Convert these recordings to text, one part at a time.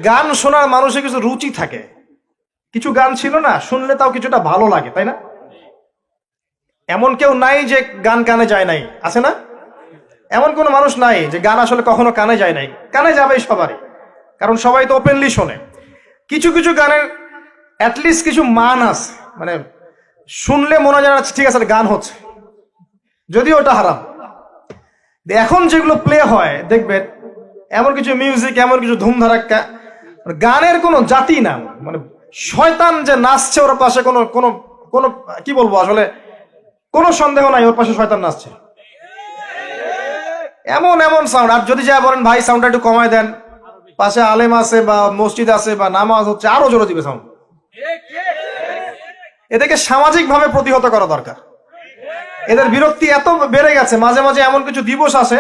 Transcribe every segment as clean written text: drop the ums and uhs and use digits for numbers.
গান শোনার মানুষের কিছু রুচি থাকে, কিছু গান ছিল না শুনলে তাও কিছুটা ভালো লাগে, তাই না? এমন কেউ নাই যে গান কানে যায় নাই, আছে না? এমন কোনো মানুষ নাই যে গান আসলে কখনো কানে যায় নাই, কানে যাবেই সবারই, কারণ সবাই তো ওপেনলি শোনে। কিছু কিছু গানের অ্যাটলিস্ট কিছু মান আছে, মানে শুনলে মনে হয় ঠিক আছে গান হচ্ছে, যদিও ওটা হারাম। এখন যেগুলো প্লে হয় দেখবেন, এমন কিছু মিউজিক, এমন কিছু ধুমধারাক্কা, গানের কোনো জাতি না, মানে শয়তান যে নাচছে ওর পাশে কোনো কোনো কোনো কি বলবো আসলে, কোনো সন্দেহ নাই ওর পাশে শয়তান নাচছে। এমন এমন সাউন্ড, আর যদি যা বলেন ভাই সাউন্ডটা একটু কমায় দেন, পাশে আলেম আছে বা মসজিদ আছে বা নামাজ হচ্ছে, আরো জোরে দিবে সাউন্ড। এদেরকে সামাজিক ভাবে প্রতিহত করা দরকার। এদের বিরক্তি এত বেড়ে গেছে, মাঝে মাঝে এমন কিছু দিবস আসে,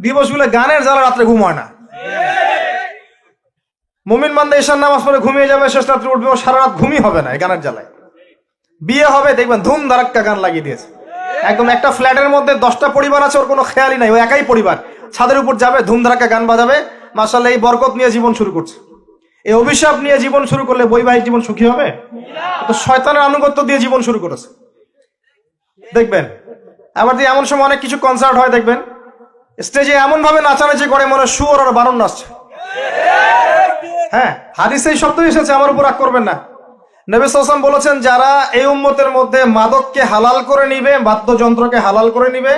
দিবসগুলো গানের জ্বালা রাত্রে ঘুম হয় না। মুমিন বান্দা ঈশার নামাজ পড়ে ঘুমিয়ে যাবে, শেষ রাত্রে উঠবে, ও সারা রাত ঘুমই হবে না এই গানের জ্বালায়। বিয়ে হবে দেখবেন ধুম ধারাক্কা গান লাগিয়ে দিয়েছে, একদম একটা ফ্ল্যাটের মধ্যে 10টা পরিবার আছে, ওর কোনো খেয়ালই নাই, ও একাই পরিবার, ছাদের উপর যাবে ধুম ধারাক্কা গান বাজাবে, মাশাআল্লাহ এই বরকত নিয়ে জীবন শুরু করছে। এই অভিশাপ নিয়ে জীবন শুরু করলে বৈবাহিক জীবন সুখী হবে? তো শয়তানের আনুগত্য দিয়ে জীবন শুরু করেছে দেখবেন। আবার দিয়ে এমন সময় অনেক কিছু কনসার্ট হয় দেখবেন, স্টেজে এমন ভাবে নাচানাচি করে মনে শুয়োর আর বানর নাচছে। হ্যাঁ, হাদিসে এই শব্দ এসেছে, আমার উপর রাগ করবেন না। নবী সাল্লাল্লাহু আলাইহি ওয়াসাল্লাম বলেছেন, যারা এই উম্মতের মধ্যে মাদককে হালাল করে নিবে, বাদ্যযন্ত্রকে হালাল করে নিবে,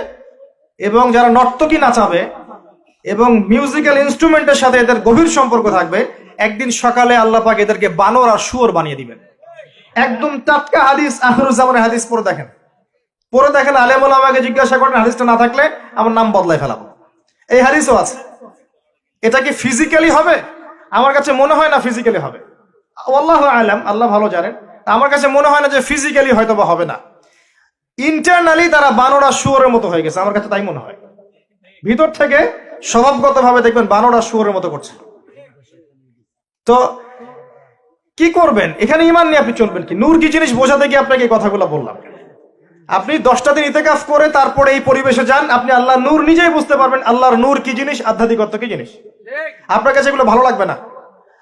এবং যারা নর্তকী নাচাবে এবং মিউজিক্যাল ইনস্ট্রুমেন্টের সাথে এদের গভীর সম্পর্ক থাকবে, একদিন সকালে আল্লাহ পাক এদেরকে বানর আর শুয়োর বানিয়ে দিবেন। একদম টাটকা হাদিস, আখিরুজ্জামানের হাদিস। পড়ে দেখেন, আলেম ওলামাকে জিজ্ঞাসা করেন, হাদিসটা না থাকলে আমার নাম বদলাই ফেলাবো। এই হাদিসও আছে। এটা কি ফিজিক্যালি হবে? আমার কাছে মনে হয় না ফিজিক্যালি হবে, আল্লাহু আ'লাম, আল্লাহ ভালো জানেন। আমার কাছে মনে হয় না যে ফিজিক্যালি হয়তো বা হবে না, ইন্টারনালি তারা বানর আর শুয়োরের মতো হয়ে গেছে, আমার কাছে তাই মনে হয়। ভিতর থেকে স্বভাবগত ভাবে দেখবেন বানর আর শুয়োরের মতো করছে। তো কি করবেন? এখানে ঈমান নিয়ে আপনি চলবেন কি? নূর কি জিনিস বোঝাতে গিয়ে আপনাকে এই কথাগুলো বললাম। আপনি 10টা দিন ইতিকাফ করে তারপরে এই পরিবেশে যান, আপনি আল্লাহর নূর নিজেই বুঝতে পারবেন, আল্লাহর নূর কি জিনিস, আধ্যাত্মিকত্ব কি জিনিস। আপনার কাছে এগুলো ভালো লাগবে না,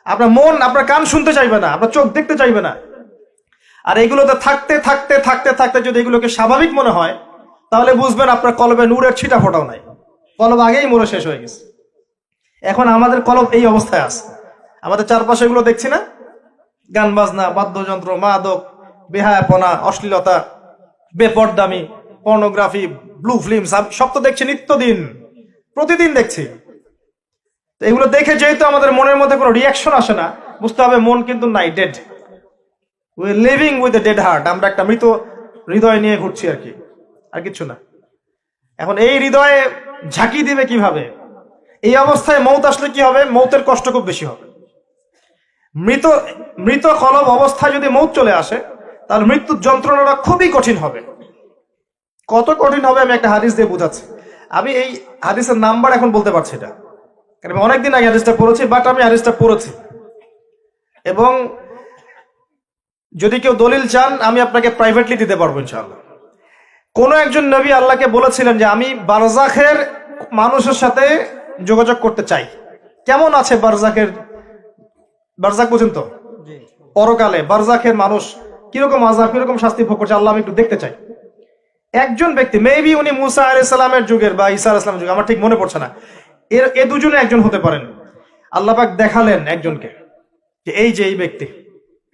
আপনার মন, আপনার কান শুনতে চাইবে না, আপনার চোখ দেখতে চাইবে না। আর এগুলোতে থাকতে থাকতে থাকতে থাকতে যদি এগুলোকে স্বাভাবিক মনে হয়, তাহলে বুঝবেন আপনার কলবে নূরের ছিটা ফোটাও নাই, কলব আগেই মরে শেষ হয়ে গেছে। এখন আমাদের কলব এই অবস্থায় আছে। আমাদের চারপাশে এগুলো দেখছি না, গান বাজনা, বাদ্যযন্ত্র, মাদক, বেহায়াপনা, অশ্লীলতা, বেপরদামি, পর্নোগ্রাফি, ব্লু ফিল্ম, সব তো দেখছি নিত্যদিন, প্রতিদিন দেখছি। তো এগুলো দেখে যেহেতু আমাদের মনের মধ্যে কোনো রিয়াকশন আসে না, বুঝতে হবে মন কিন্তু নাই, dead. We are living with a dead heart. আমরা একটা মৃত হৃদয় নিয়ে ঘুরছি আর কি, আর কিছু না। এখন এই হৃদয়ে ঝাঁকি দিবে কিভাবে? এই অবস্থায় মৌত আসলে কি হবে? মৌতের কষ্ট খুব বেশি হবে। মৃত কলব অবস্থায় যদি মৌত চলে আসে, তাহলে মৃত্যুর যন্ত্রণাটা খুবই কঠিন হবে। কত কঠিন হবে আমি একটা হাদিস দিয়ে বোঝাচ্ছি। আমি এই হাদিসের নাম্বার এখন বলতে পারছি না, কারণ অনেকদিন আগে হাদিসটা পড়েছি, বাট আমি হাদিসটা পড়েছি। এবং যদি কেউ দলিল চান আমি আপনাকে প্রাইভেটলি দিতে পারবো ইনশাআল্লাহ। কোন একজন নবী আল্লাহকে বলেছিলেন যে আমি বারজাখের মানুষের সাথে যোগাযোগ করতে চাই। কেমন আছে বারজাখ পর্যন্ত, পরকালে বারজাখের মানুষ কিরকম আযাব, কিরকম শাস্তি ভোগ করছে, আল্লাহ আমি একটু দেখতে চাই। একজন ব্যক্তি, মেবি উনি মুসা আলাইহিস সালামের যুগের বা ঈসা আলাইহিস সালামের যুগে, আমার ঠিক মনে পড়ছে না, এ দুজনে একজন হতে পারেন। আল্লাহ পাক দেখালেন একজনকে যে এই ব্যক্তি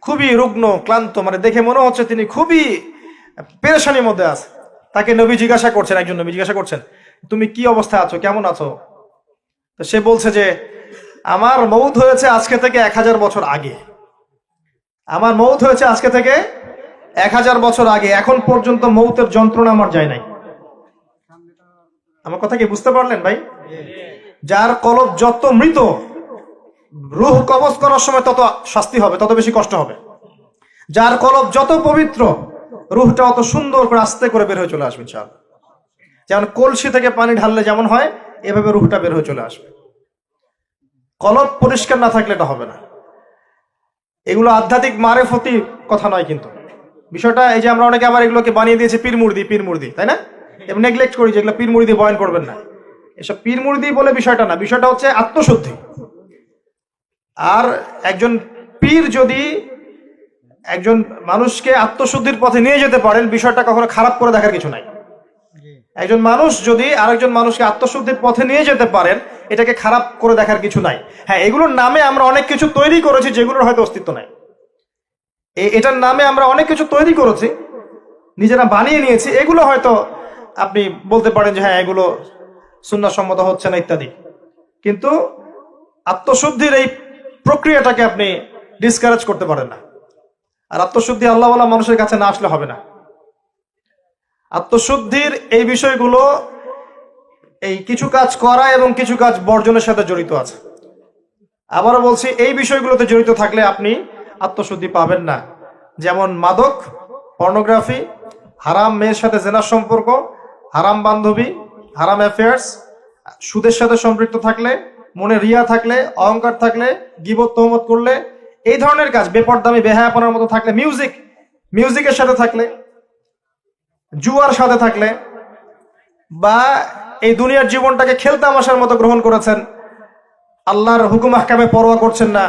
খুবই রুগ্ন, ক্লান্ত, মানে দেখে মনে হচ্ছে তিনি খুবই পেরেশানির মধ্যে আছে। তাকে নবী জিজ্ঞাসা করছেন, একজন নবী জিজ্ঞাসা করছেন, তুমি কি অবস্থায় আছো, কেমন আছো? তো সে বলছে যে আমার মৌত হয়েছে আজকে থেকে 1000 বছর আগে। আমার মৌত হয়েছে আজকে থেকে 1000 বছর আগে, এখন পর্যন্ত মৌতের যন্ত্রণা আমার যায় নাই। আমার কথা কি বুঝতে পারলেন ভাই? যার কলব যত মৃত, রূহ কবজ করার সময় তত শাস্তি হবে, তত বেশি কষ্ট হবে। যার কলব যত পবিত্র, রূহটা অত সুন্দর করে আস্তে করে বের হয়ে চলে আসবে ইনশাআল্লাহ। যেমন কলসি থেকে পানি ঢাললে যেমন হয়, এভাবে রূহটা বের হয়ে চলে আসবে। কলব পরিষ্কার না থাকলে এটা হবে না। এগুলো আধ্যাত্মিক মারেফতি কথা নয় কিন্তু বিষয়টা। এই যে আমরা অনেকে আবার এগুলোকে বানিয়ে দিয়েছে পীর মুর্দি, তাই না? এবং নেগলেক্ট করি যেগুলো পীর মুর্দি বয়ান করবেন না, এসব পীর মুর্দি বলে বিষয়টা না। বিষয়টা হচ্ছে আত্মশুদ্ধি। আর একজন পীর যদি একজন মানুষকে আত্মশুদ্ধির পথে নিয়ে যেতে পারেন, বিষয়টা কখনো খারাপ করে দেখার কিছু নাই। একজন মানুষ যদি আরেকজন মানুষকে আত্মশুদ্ধির পথে নিয়ে যেতে পারেন, এটাকে খারাপ করে দেখার কিছু নাই। হ্যাঁ, এগুলোর নামে আমরা অনেক কিছু তৈরি করেছি যেগুলোর হয়তো অস্তিত্ব নাই। এটার নামে আমরা অনেক কিছু তৈরি করেছি, নিজেরা বানিয়ে নিয়েছি, এগুলো হয়তো আপনি বলতে পারেন যে হ্যাঁ এগুলো সুন্নাহসম্মত হচ্ছে না ইত্যাদি, কিন্তু আত্মশুদ্ধির এই প্রক্রিয়াটাকে আপনি ডিসকারেজ করতে পারেন না। আর আত্মশুদ্ধি আল্লাহওয়ালা মানুষের কাছে না আসলে হবে না। আত্মশুদ্ধির এই বিষয়গুলো এই কিছু কাজ করা এবং কিছু কাজ বর্জনের সাথে জড়িত আছে। আবারও বলছি, এই বিষয়গুলোতে জড়িত থাকলে আপনি আত্মশুদ্ধি পাবেন না। যেমন মাদক, পর্নোগ্রাফি, হারাম মেয়ের সাথে জেনার সম্পর্ক, হারাম বান্ধবী, হারাম অ্যাফেয়ার্স, সুদের সাথে সম্পৃক্ত থাকলে, মনে রিয়া থাকলে, অহংকার থাকলে, গীবত তহমত করলে, এই ধরনের কাজ, বেপরদামি বেহায়াপনার মতো থাকলে, মিউজিকের সাথে থাকলে, জুয়ার সাথে থাকলে, বা এই দুনিয়ার জীবনটাকে খেলতামাশার মতো গ্রহণ করেছেন, আল্লাহর হুকুম আহকামে পরোয়া করছেন না,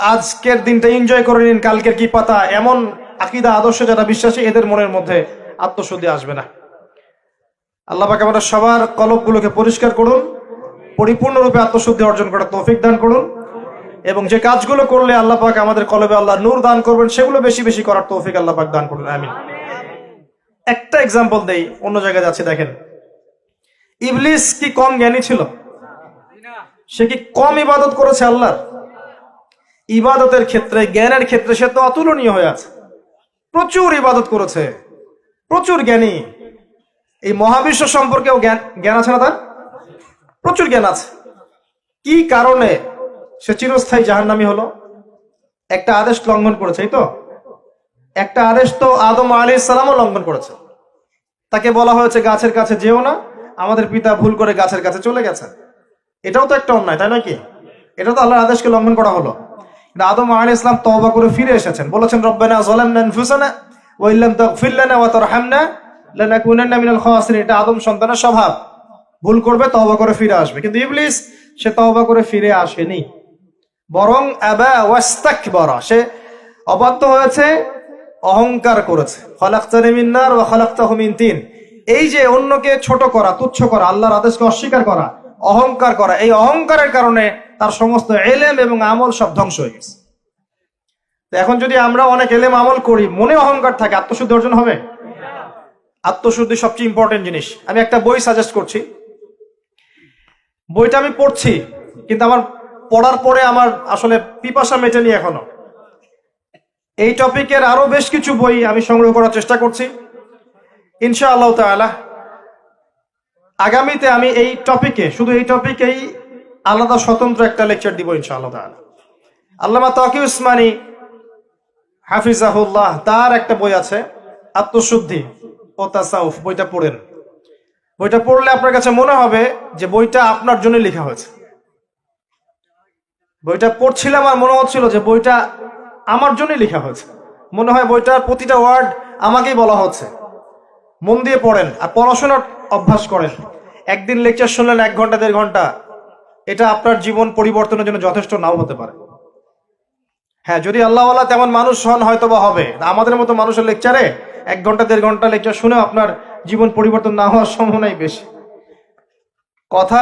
আজকের দিনটা এনজয় করে নিন, কালকের কি পাতা, এমন আকীদা আদর্শ যারা বিশ্বাসী, এদের মনের মধ্যে আত্মশুদ্ধি আসবে না। আল্লাহ পাক আমাদের সবার কলবগুলোকে পরিষ্কার করুন, পরিপূর্ণরূপে আত্মশুদ্ধি অর্জন করার তৌফিক দান করুন, এবং যে কাজগুলো করলে আল্লাহ পাক আমাদের কলবে আল্লাহ নূর দান করবেন, সেগুলো বেশি বেশি করার তৌফিক আল্লাহ পাক দান করুন, আমিন। একটা এক্সাম্পল দেই, অন্য জায়গায় যাচ্ছি, দেখেন ইবলিস কি কম জ্ঞানী ছিল? সে কি কম ইবাদত করেছে আল্লাহর? ইবাদতের ক্ষেত্রে, জ্ঞানের ক্ষেত্রে সে তো অতুলনীয় হয়ে আছে, প্রচুর ইবাদত করেছে, প্রচুর জ্ঞানী। এই মহাবিশ্ব সম্পর্কেও জ্ঞান আছে না তার? প্রচুর জ্ঞান আছে। কি কারণে সে চিরস্থায়ী জাহান্নামী হলো? একটা আদেশ লঙ্ঘন করেছে, এই তো একটা আদেশ তো আদম আলাইহিস সালামও লঙ্ঘন করেছে। তাকে বলা হয়েছে গাছের কাছে যেও না, আমাদের পিতা ভুল করে গাছের কাছে চলে গেছে। এটাও তো একটা অন্যায়, তাই নয় কি? এটা তো আল্লাহর আদেশকে লঙ্ঘন করা হলো। আদম আলাইহিস সালাম তওবা করে ফিরে এসেছেন, বলেছেন রব্বানা যালামনা আনফুসানা ওয়া ইল্লাম তাগফির লানা ওয়া তারহামনা লানাকুনান্না মিনাল খাসিরিন। এটা আদম সন্তানের স্বভাব, ভুল করবে, তওবা করে ফিরে আসবে। কিন্তু ইবলিস, সে তওবা করে ফিরে আসেনি, বরং আবা ওয়াস্তাকবারা, সে অবাধ্য হয়েছে, অহংকার করেছে। খালাকতানি মিন নার ওয়া খালাকতাহু মিন তিন। এই যে অন্যকে ছোট করা, তুচ্ছ করা, আল্লাহর আদেশকে অস্বীকার করা, অহংকার করা, এই অহংকারের কারণে তার সমস্ত এলেম এবং আমল সব ধ্বংস হয়ে গেছে। এখন যদি আমরা অনেক এলেম আমল করি, মনে অহংকার থাকে, আত্মশুদ্ধি অর্জন হবে? আত্মশুদ্ধি সবচেয়ে ইম্পর্টেন্ট জিনিস। আমি একটা বই সাজেস্ট করছি, বইটা আমি পড়ছি, কিন্তু আমার পড়ার পরে আমার আসলে পিপাসা মেটেনি এখনো। এই টপিকের আরো বেশ কিছু বই আমি সংগ্রহ করার চেষ্টা করছি, ইনশাআল্লাহ তাআলা। আগামীতে আমি এই টপিকে, শুধু এই টপিকেই আলাদা স্বতন্ত্র একটা লেকচার দিব ইনশাআল্লাহ তাআলা। আল্লামা তাকি উসমানী হাফিজাহুল্লাহ, তার একটা বই আছে আত্মশুদ্ধি ও তাসাউফ। বইটা পড়েন। বইটা পড়লে আপনার কাছে মনে হবে যে বইটা আপনার জন্য লেখা হয়েছে। বইটা পড়ছিলাম আর মনে হচ্ছিল যে বইটা আমার জন্যই লেখা হয়েছে। মনে হয় বইটার প্রতিটা ওয়ার্ড আমাকেই বলা হচ্ছে। মন দিয়ে পড়েন আর পড়াশোনার অভ্যাস করেন। একদিন লেকচার শুনলেন 1 ঘন্টা 1.5 ঘন্টা, এটা আপনার জীবন পরিবর্তনের জন্য যথেষ্ট নাও হতে পারে। হ্যাঁ, যদি আল্লাহওয়ালা তেমন মানুষ হন হয়তো বা হবে। আমাদের মতো মানুষের লেকচারে 1 ঘন্টা 1.5 ঘন্টা লেকচার শুনেও আপনার জীবন পরিবর্তন না হওয়ার সম্ভাবনাই বেশি। কথা